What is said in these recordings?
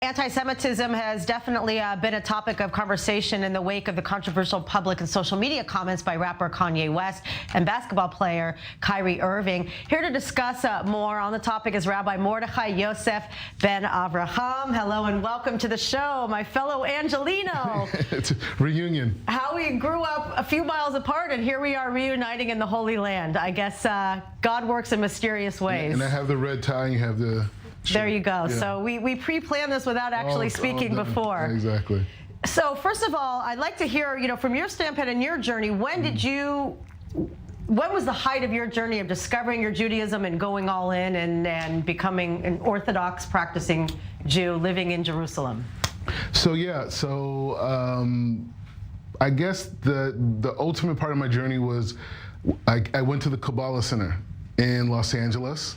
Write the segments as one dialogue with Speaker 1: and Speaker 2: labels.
Speaker 1: Anti-Semitism has definitely been a topic of conversation in the wake of the controversial public and social media comments by rapper Kanye West and basketball player Kyrie Irving. Here to discuss more on the topic is Rabbi Mordechai Yosef ben Avraham. Hello and welcome to the show, my fellow Angelino.
Speaker 2: It's a reunion.
Speaker 1: How we grew up a few miles apart and here we are reuniting in the Holy Land. I guess God works in mysterious ways.
Speaker 2: And I have the red tie and you have the...
Speaker 1: There you go. Yeah. So we pre-planned this without actually speaking before.
Speaker 2: Exactly.
Speaker 1: So first of all, I'd like to hear, from your standpoint and your journey, when was the height of your journey of discovering your Judaism and going all in and becoming an Orthodox practicing Jew living in Jerusalem?
Speaker 2: So I guess the ultimate part of my journey was I went to the Kabbalah Center in Los Angeles.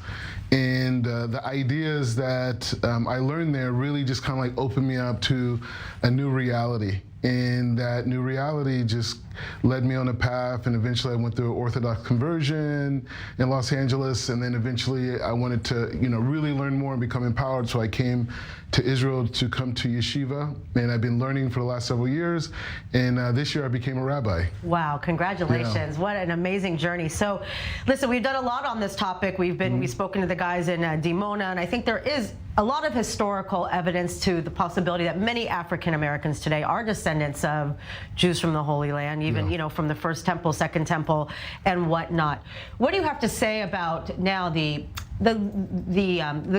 Speaker 2: And the ideas that I learned there really just kind of like opened me up to a new reality. And that new reality just led me on a path, and eventually I went through an Orthodox conversion in Los Angeles, and then eventually I wanted to, really learn more and become empowered, so I came to Israel to come to yeshiva, and I've been learning for the last several years, and this year I became a rabbi.
Speaker 1: Wow, congratulations. Yeah. What an amazing journey. So, listen, we've done a lot on this topic. We've spoken to the guys in Dimona, and I think there is a lot of historical evidence to the possibility that many African Americans today are descendants of Jews from the Holy Land, even from the First Temple, Second Temple, and whatnot. What do you have to say about now the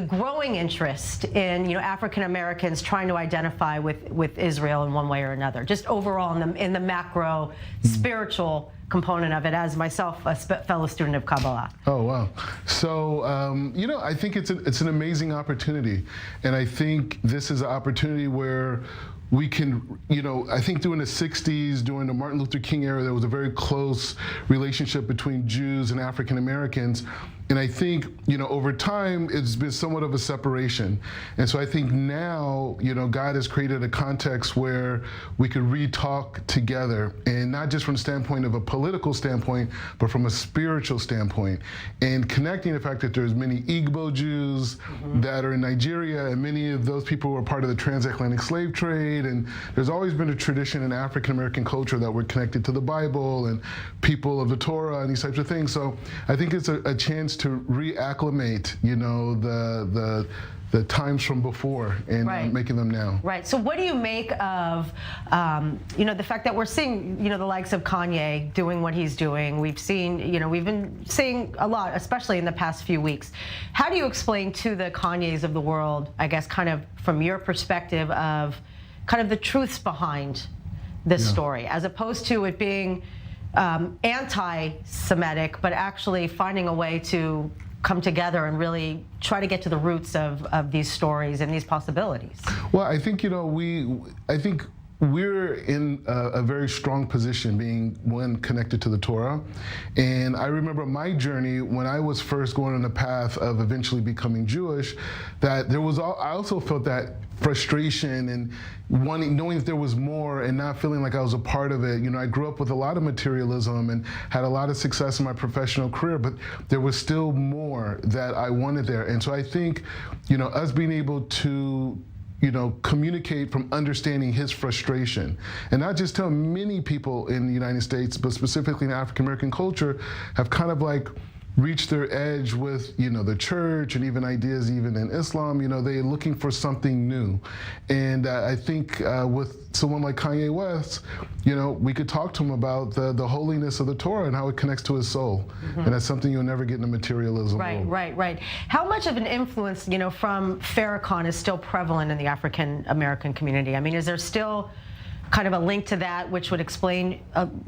Speaker 1: growing interest in African Americans trying to identify with Israel in one way or another, just overall in the macro spiritual component of it, as myself, a fellow student of Kabbalah?
Speaker 2: Oh, wow. So, I think it's an amazing opportunity. And I think this is an opportunity where we can, I think during the 60s, during the Martin Luther King era, there was a very close relationship between Jews and African Americans. And I think, over time, it's been somewhat of a separation. And so I think now, God has created a context where we could re-talk together, and not just from the standpoint of a political standpoint, but from a spiritual standpoint. And connecting the fact that there's many Igbo Jews that are in Nigeria, and many of those people were part of the transatlantic slave trade. And there's always been a tradition in African American culture that we're connected to the Bible and people of the Torah and these types of things. So I think it's a chance to reacclimate, the times from before and making them now. Right.
Speaker 1: So what do you make of, the fact that we're seeing, the likes of Kanye doing what he's doing? We've seen, we've been seeing a lot, especially in the past few weeks. How do you explain to the Kanyes of the world, I guess, kind of from your perspective of kind of the truths behind this story, as opposed to it being anti-Semitic, but actually finding a way to come together and really try to get to the roots of these stories and these possibilities?
Speaker 2: Well, I think, I think we're in a very strong position, being one connected to the Torah. And I remember my journey when I was first going on the path of eventually becoming Jewish, that I also felt that frustration and knowing that there was more and not feeling like I was a part of it. I grew up with a lot of materialism and had a lot of success in my professional career, but there was still more that I wanted there. And so I think, us being able to communicate from understanding his frustration. And not just tell many people in the United States, but specifically in African American culture, have kind of like reached their edge with, the church and even ideas even in Islam, they're looking for something new. And I think with someone like Kanye West, we could talk to him about the holiness of the Torah and how it connects to his soul. And that's something you'll never get in the materialism world.
Speaker 1: Right. How much of an influence, from Farrakhan is still prevalent in the African American community? I mean, is there still kind of a link to that, which would explain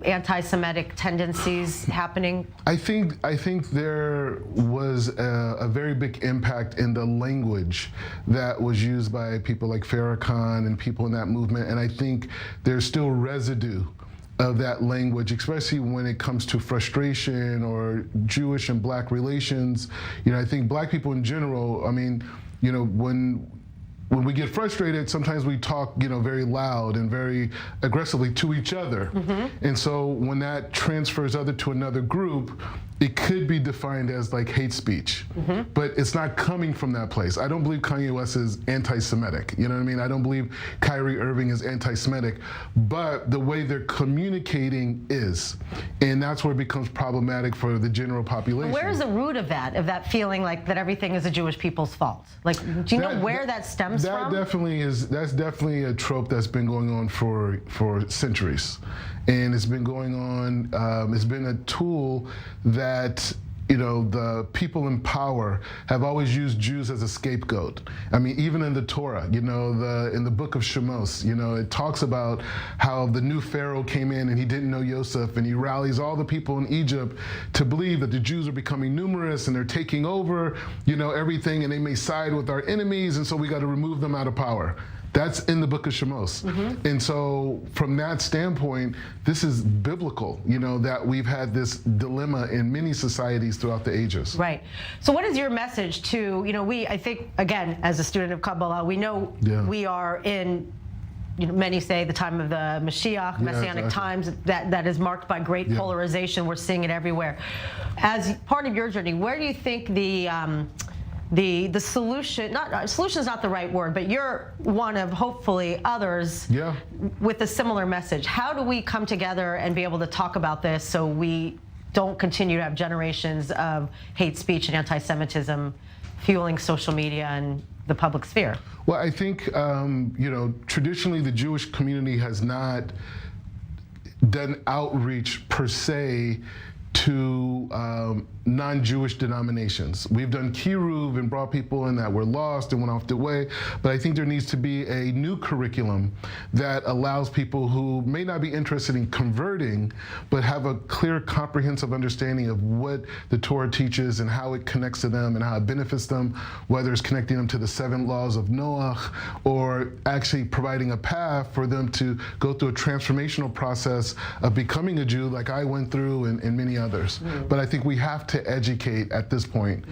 Speaker 1: anti-Semitic tendencies happening?
Speaker 2: I think there was a very big impact in the language that was used by people like Farrakhan and people in that movement, and I think there's still residue of that language, especially when it comes to frustration or Jewish and Black relations. I think Black people in general, I mean, when we get frustrated, sometimes we talk, very loud and very aggressively to each other. And so when that transfers to another group, it could be defined as like hate speech, but it's not coming from that place. I don't believe Kanye West is anti-Semitic. You know what I mean? I don't believe Kyrie Irving is anti-Semitic, but the way they're communicating is, and that's where it becomes problematic for the general population.
Speaker 1: Where's the root of that feeling like that everything is the Jewish people's fault? Like, do you know where that stems from?
Speaker 2: That's definitely a trope that's been going on for centuries. And it's been going on, it's been a tool that, you know, the people in power have always used Jews as a scapegoat. I mean, even in the Torah, you know, in the book of Shemos, you know, it talks about how the new Pharaoh came in and he didn't know Yosef, and he rallies all the people in Egypt to believe that the Jews are becoming numerous and they're taking over, you know, everything, and they may side with our enemies, and so we got to remove them out of power. That's in the book of Shemos. And so from that standpoint, this is biblical, you know, that we've had this dilemma in many societies throughout the ages.
Speaker 1: Right. So what is your message to, you know, I think, again, as a student of Kabbalah, we know we are in, you know, many say the time of the Mashiach, Messianic times, that is marked by great polarization. We're seeing it everywhere. As part of your journey, where do you think the solution, solution is not the right word, but you're one of hopefully others with a similar message. How do we come together and be able to talk about this so we don't continue to have generations of hate speech and anti-Semitism fueling social media and the public sphere?
Speaker 2: Well, I think, you know, traditionally the Jewish community has not done outreach per se to non-Jewish denominations. We've done kiruv and brought people in that were lost and went off the way, but I think there needs to be a new curriculum that allows people who may not be interested in converting, but have a clear, comprehensive understanding of what the Torah teaches and how it connects to them and how it benefits them, whether it's connecting them to the 7 laws of Noah or actually providing a path for them to go through a transformational process of becoming a Jew like I went through and many others. But I think we have to educate at this point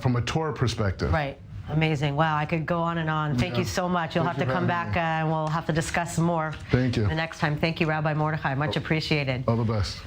Speaker 2: from a Torah perspective.
Speaker 1: Right. Amazing. Wow, I could go on and on. Thank you so much. You'll have to come back and we'll have to discuss some more.
Speaker 2: Thank you.
Speaker 1: The next time. Thank you, Rabbi Mordechai. Much appreciated.
Speaker 2: All the best.